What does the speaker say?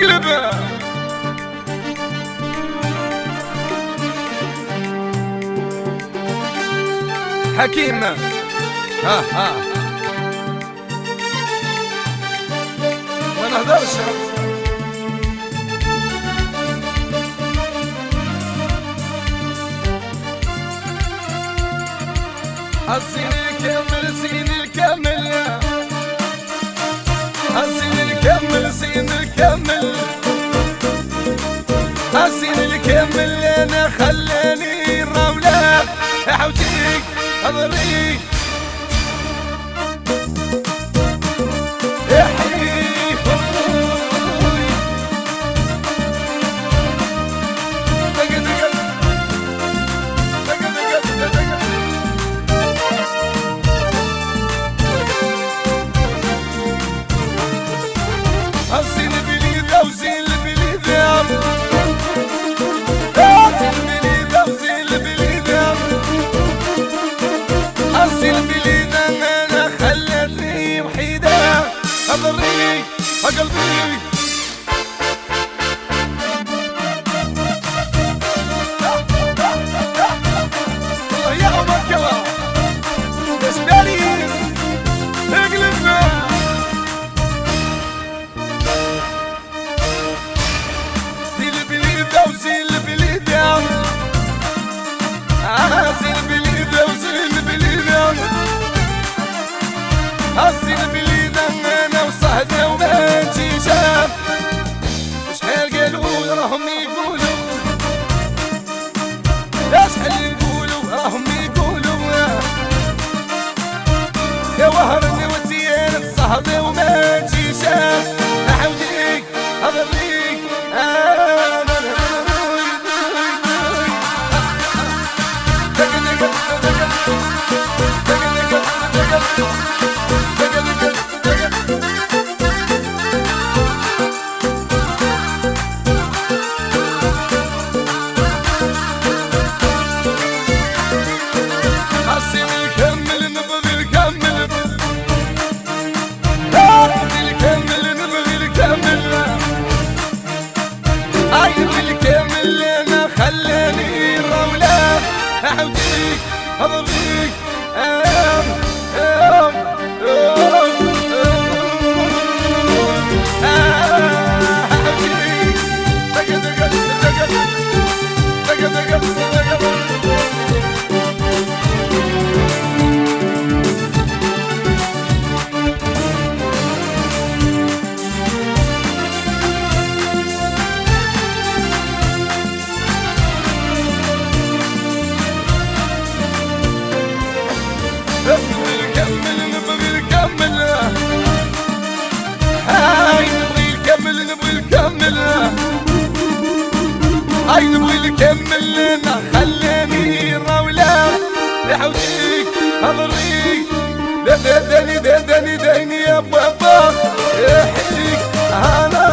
اقلب حكيم ها ما نهدرش الزين الكامل زين الكامل الزين الكامل زين الكامل الزين الكامل انا خلاني الرملة حوتيك اضريك الزين البليدة وزين البليدة البليدة وزين البليدة الزين البليدة انا خلتني وحيدة اضريك قلبي يا عمرك اسمعني اقلبنا وزين البليدة زين البليدة وزين البليدة زين البليدة انا وصحدة وما نجيش شحال قالوا راهم يقولوا شحال يقولوا راهم يقولوا يا وهرني وزيان الصحدة وما نجيش احاوليك اضريك خلاني الرملة أحوتيك أضريك نبغي نكمل هاي نبغي نكمل نبغي نكمل هاي نبغي نكمل انا خلاني الراولة يحوجيك اضريك داني يا بابا يحييك انا